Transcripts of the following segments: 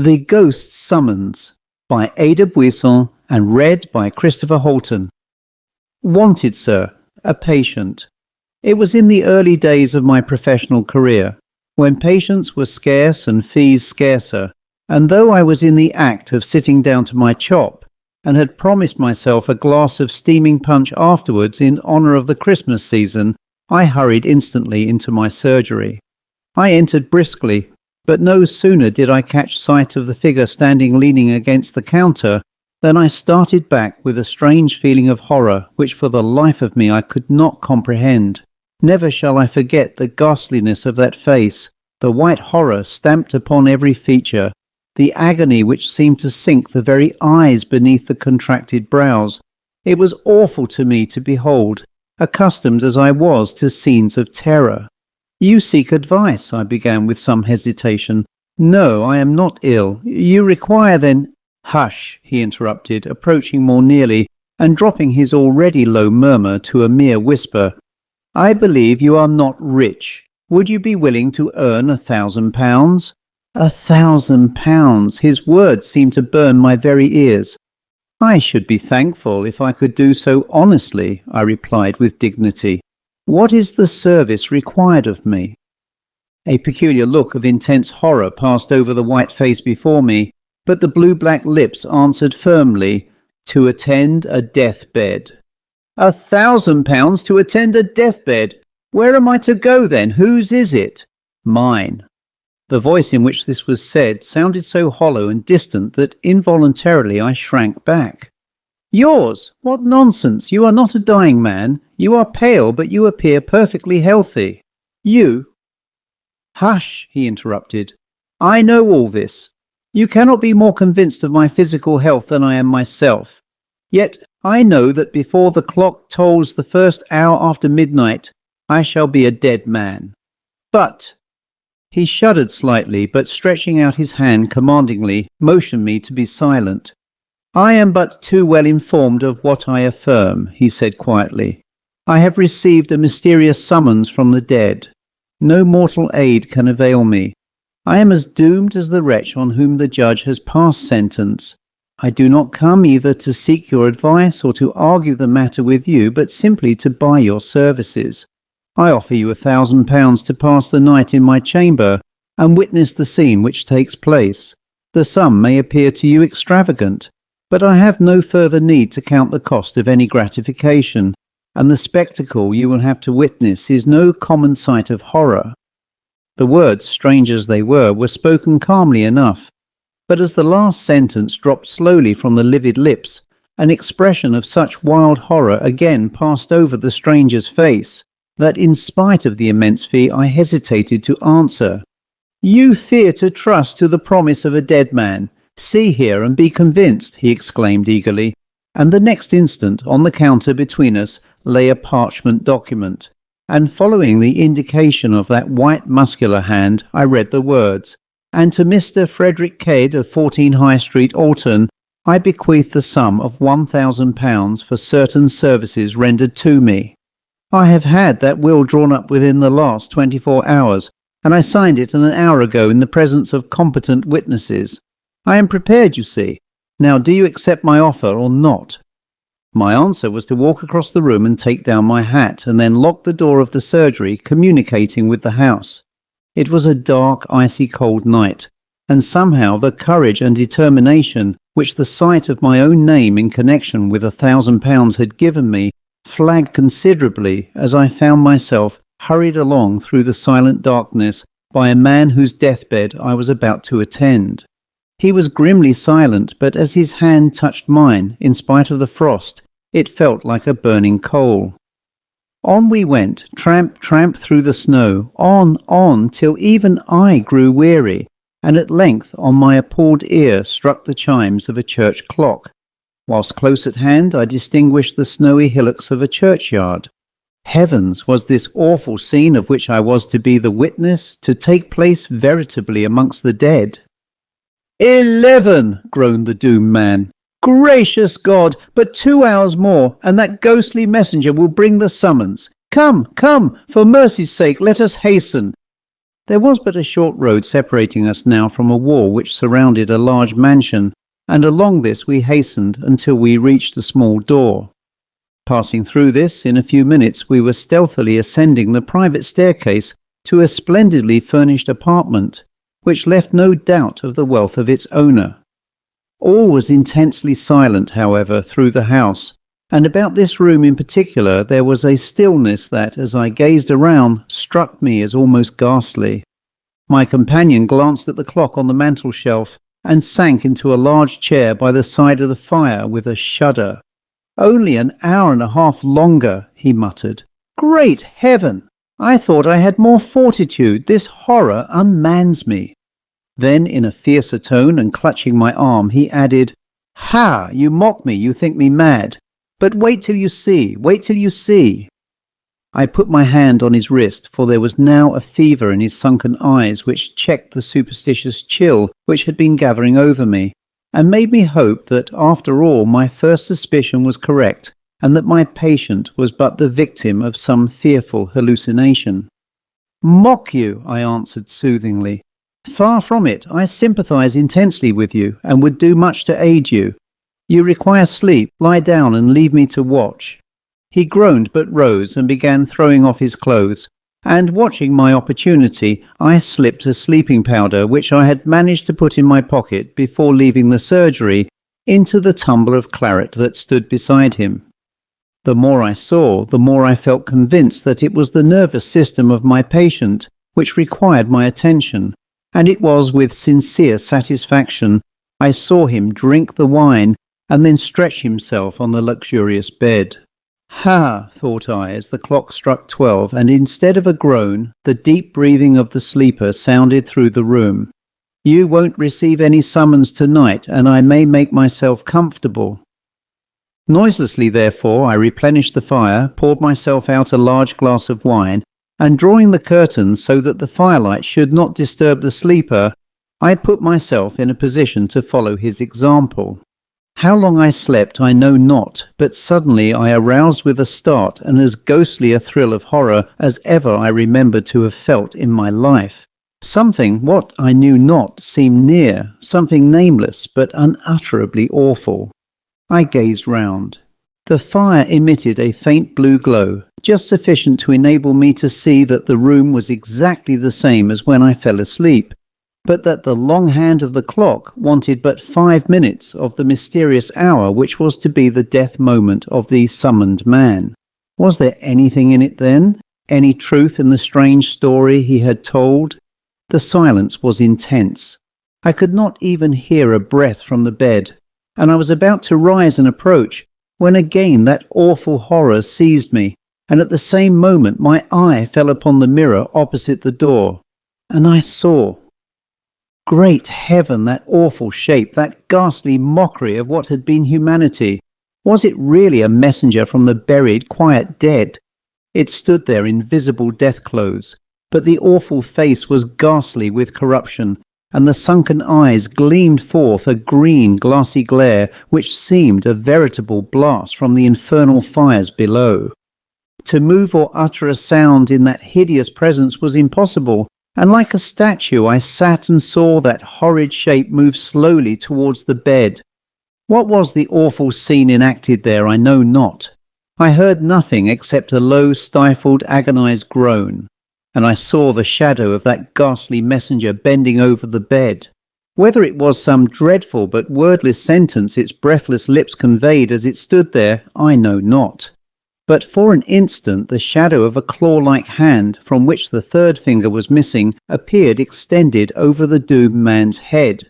The Ghost's Summons by Ada Buisson and read by Christopher Halton. Wanted, sir, a patient. It was in the early days of my professional career, when patients were scarce and fees scarcer, and though I was in the act of sitting down to my chop, and had promised myself a glass of steaming punch afterwards in honour of the Christmas season, I hurried instantly into my surgery. I entered briskly, but no sooner did I catch sight of the figure standing leaning against the counter than I started back with a strange feeling of horror which for the life of me I could not comprehend. Never shall I forget the ghastliness of that face, the white horror stamped upon every feature, the agony which seemed to sink the very eyes beneath the contracted brows. It was awful to me to behold, accustomed as I was to scenes of terror. "You seek advice," I began with some hesitation. "No, I am not ill. You require then—" "Hush," he interrupted, approaching more nearly, and dropping his already low murmur to a mere whisper. "I believe you are not rich. Would you be willing to earn £1,000? £1,000! His words seemed to burn my very ears. "I should be thankful if I could do so honestly," I replied with dignity. "What is the service required of me?" A peculiar look of intense horror passed over the white face before me, but the blue-black lips answered firmly, "To attend a deathbed." £1,000 to attend a deathbed! Where am I to go then? Whose is it? Mine. The voice in which this was said sounded so hollow and distant that involuntarily I shrank back. "Yours? What nonsense! You are not a dying man. You are pale, but you appear perfectly healthy. You—" "Hush," he interrupted. "I know all this. You cannot be more convinced of my physical health than I am myself. Yet I know that before the clock tolls the first hour after midnight, I shall be a dead man. But—" He shuddered slightly, but stretching out his hand commandingly, motioned me to be silent. "I am but too well informed of what I affirm," he said quietly. "I have received a mysterious summons from the dead. No mortal aid can avail me. I am as doomed as the wretch on whom the judge has passed sentence. I do not come either to seek your advice or to argue the matter with you, but simply to buy your services. I offer you £1,000 to pass the night in my chamber and witness the scene which takes place. The sum may appear to you extravagant, but I have no further need to count the cost of any gratification, and the spectacle you will have to witness is no common sight of horror." The words, strange as they were spoken calmly enough, but as the last sentence dropped slowly from the livid lips, an expression of such wild horror again passed over the stranger's face, that in spite of the immense fee I hesitated to answer. "You fear to trust to the promise of a dead man. See here and be convinced," he exclaimed eagerly, and the next instant on the counter between us lay a parchment document, and following the indication of that white muscular hand I read the words, "And to Mr. Frederick Cade of 14 High Street, Alton, I bequeath the sum of £1,000 for certain services rendered to me. I have had that will drawn up within the last 24 hours, and I signed it an hour ago in the presence of competent witnesses. I am prepared, you see. Now do you accept my offer or not?" My answer was to walk across the room and take down my hat, and then lock the door of the surgery communicating with the house. It was a dark, icy cold night, and somehow the courage and determination which the sight of my own name in connection with £1,000 had given me flagged considerably as I found myself hurried along through the silent darkness by a man whose deathbed I was about to attend. He was grimly silent, but as his hand touched mine, in spite of the frost, it felt like a burning coal. On we went, tramp, tramp through the snow, on, till even I grew weary, and at length on my appalled ear struck the chimes of a church clock, whilst close at hand I distinguished the snowy hillocks of a churchyard. Heavens, was this awful scene of which I was to be the witness to take place veritably amongst the dead? 11! groaned the doomed man. "Gracious God! But 2 hours more, and that ghostly messenger will bring the summons. Come, come! For mercy's sake, let us hasten!" There was but a short road separating us now from a wall which surrounded a large mansion, and along this we hastened until we reached a small door. Passing through this, in a few minutes we were stealthily ascending the private staircase to a splendidly furnished apartment, which left no doubt of the wealth of its owner. All was intensely silent, however, through the house, and about this room in particular there was a stillness that, as I gazed around, struck me as almost ghastly. My companion glanced at the clock on the mantel-shelf and sank into a large chair by the side of the fire with a shudder. "Only an hour and a half longer," he muttered. "Great heaven! I thought I had more fortitude. This horror unmans me." Then, in a fiercer tone and clutching my arm, he added, "Ha! You mock me, you think me mad. But wait till you see, wait till you see." I put my hand on his wrist, for there was now a fever in his sunken eyes which checked the superstitious chill which had been gathering over me, and made me hope that, after all, my first suspicion was correct, and that my patient was but the victim of some fearful hallucination. "Mock you," I answered soothingly. "Far from it. I sympathize intensely with you, and would do much to aid you. You require sleep. Lie down and leave me to watch." He groaned but rose and began throwing off his clothes, and watching my opportunity, I slipped a sleeping powder which I had managed to put in my pocket before leaving the surgery into the tumbler of claret that stood beside him. The more I saw, the more I felt convinced that it was the nervous system of my patient which required my attention, and it was with sincere satisfaction I saw him drink the wine and then stretch himself on the luxurious bed. "Ha!" thought I, as the clock struck 12, and instead of a groan, the deep breathing of the sleeper sounded through the room. "You won't receive any summons tonight, and I may make myself comfortable." Noiselessly, therefore, I replenished the fire, poured myself out a large glass of wine, and drawing the curtains so that the firelight should not disturb the sleeper, I put myself in a position to follow his example. How long I slept I know not, but suddenly I aroused with a start and as ghostly a thrill of horror as ever I remember to have felt in my life. Something, what I knew not, seemed near, something nameless but unutterably awful. I gazed round. The fire emitted a faint blue glow, just sufficient to enable me to see that the room was exactly the same as when I fell asleep, but that the long hand of the clock wanted but 5 minutes of the mysterious hour which was to be the death moment of the summoned man. Was there anything in it then? Any truth in the strange story he had told? The silence was intense. I could not even hear a breath from the bed, and I was about to rise and approach, when again that awful horror seized me, and at the same moment my eye fell upon the mirror opposite the door, and I saw... Great heaven, that awful shape, that ghastly mockery of what had been humanity. Was it really a messenger from the buried, quiet dead? It stood there in visible death clothes, but the awful face was ghastly with corruption, and the sunken eyes gleamed forth a green, glassy glare which seemed a veritable blast from the infernal fires below. To move or utter a sound in that hideous presence was impossible, and like a statue I sat and saw that horrid shape move slowly towards the bed. What was the awful scene enacted there I know not. I heard nothing except a low, stifled, agonized groan, and I saw the shadow of that ghastly messenger bending over the bed. Whether it was some dreadful but wordless sentence its breathless lips conveyed as it stood there, I know not. But for an instant the shadow of a claw-like hand, from which the third finger was missing, appeared extended over the doomed man's head.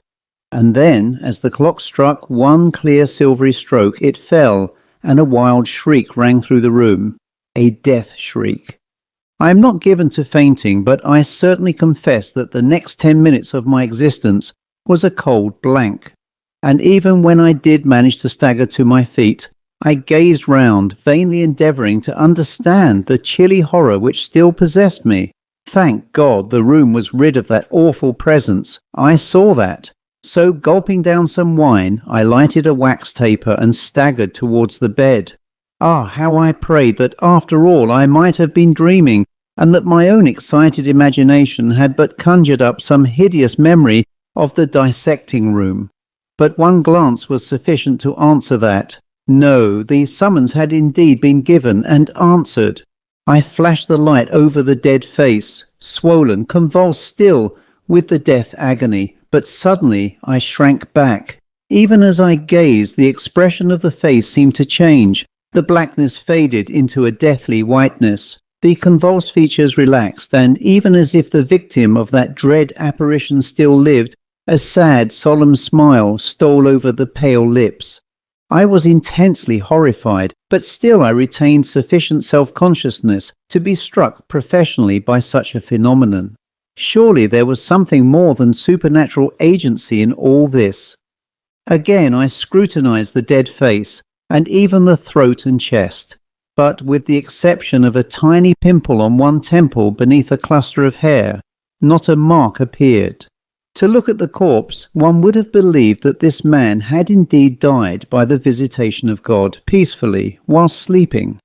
And then, as the clock struck one clear silvery stroke, it fell, and a wild shriek rang through the room, a death shriek. I am not given to fainting, but I certainly confess that the next 10 minutes of my existence was a cold blank. And even when I did manage to stagger to my feet, I gazed round, vainly endeavouring to understand the chilly horror which still possessed me. Thank God the room was rid of that awful presence. I saw that. So, gulping down some wine, I lighted a wax taper and staggered towards the bed. Ah, how I prayed that after all I might have been dreaming, and that my own excited imagination had but conjured up some hideous memory of the dissecting room. But one glance was sufficient to answer that. No, the summons had indeed been given and answered. I flashed the light over the dead face, swollen, convulsed still with the death agony, but suddenly I shrank back. Even as I gazed, the expression of the face seemed to change. The blackness faded into a deathly whiteness. The convulsed features relaxed, and even as if the victim of that dread apparition still lived, a sad, solemn smile stole over the pale lips. I was intensely horrified, but still I retained sufficient self-consciousness to be struck professionally by such a phenomenon. Surely there was something more than supernatural agency in all this. Again I scrutinized the dead face, and even the throat and chest, but with the exception of a tiny pimple on one temple beneath a cluster of hair, not a mark appeared. To look at the corpse, one would have believed that this man had indeed died by the visitation of God peacefully while sleeping.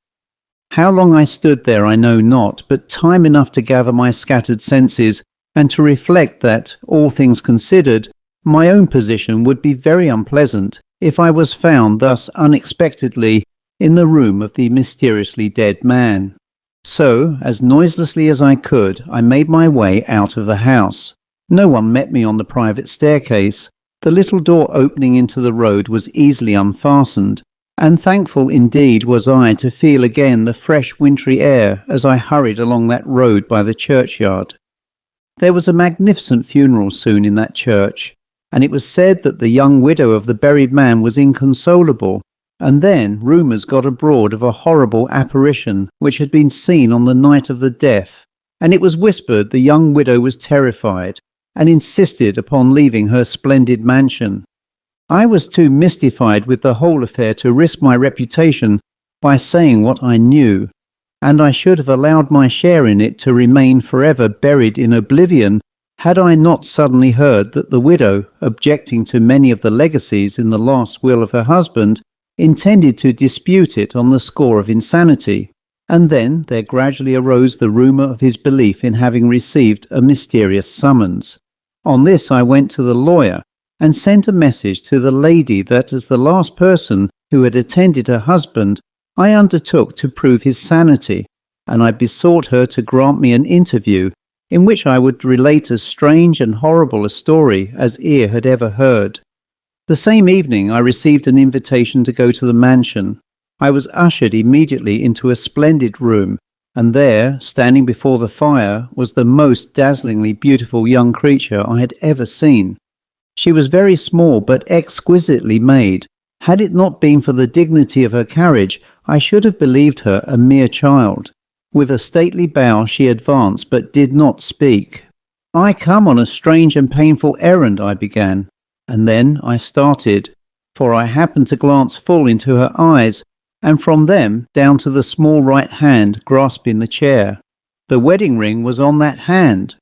How long I stood there I know not, but time enough to gather my scattered senses and to reflect that, all things considered, my own position would be very unpleasant if I was found thus unexpectedly in the room of the mysteriously dead man. So, as noiselessly as I could, I made my way out of the house. No one met me on the private staircase. The little door opening into the road was easily unfastened, and thankful indeed was I to feel again the fresh wintry air as I hurried along that road by the churchyard. There was a magnificent funeral soon in that church, and it was said that the young widow of the buried man was inconsolable, and then rumours got abroad of a horrible apparition which had been seen on the night of the death, and it was whispered the young widow was terrified, and insisted upon leaving her splendid mansion. I was too mystified with the whole affair to risk my reputation by saying what I knew, and I should have allowed my share in it to remain forever buried in oblivion had I not suddenly heard that the widow, objecting to many of the legacies in the last will of her husband, intended to dispute it on the score of insanity. And then there gradually arose the rumour of his belief in having received a mysterious summons. On this I went to the lawyer and sent a message to the lady that as the last person who had attended her husband, I undertook to prove his sanity, and I besought her to grant me an interview in which I would relate as strange and horrible a story as ear had ever heard. The same evening I received an invitation to go to the mansion. I was ushered immediately into a splendid room, and there, standing before the fire, was the most dazzlingly beautiful young creature I had ever seen. She was very small but exquisitely made. Had it not been for the dignity of her carriage, I should have believed her a mere child. With a stately bow she advanced but did not speak. "I come on a strange and painful errand," I began, and then I started, for I happened to glance full into her eyes, and from them down to the small right hand grasping the chair. The wedding ring was on that hand.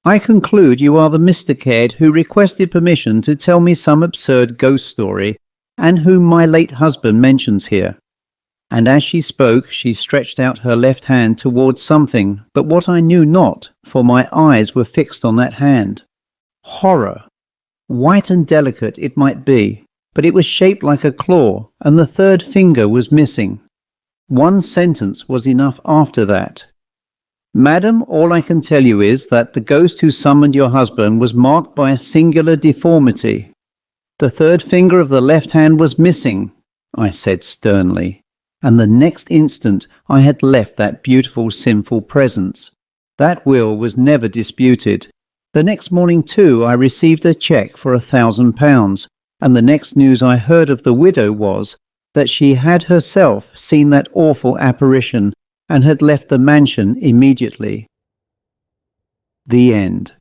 "I conclude you are the Mr. Caird who requested permission to tell me some absurd ghost story, and whom my late husband mentions here." And as she spoke, she stretched out her left hand towards something, but what I knew not, for my eyes were fixed on that hand. Horror! White and delicate it might be, but it was shaped like a claw, and the third finger was missing. One sentence was enough after that. "Madam, all I can tell you is that the ghost who summoned your husband was marked by a singular deformity. The third finger of the left hand was missing," I said sternly, and the next instant I had left that beautiful sinful presence. That will was never disputed. The next morning too I received a cheque for £1,000, and the next news I heard of the widow was that she had herself seen that awful apparition and had left the mansion immediately. The end.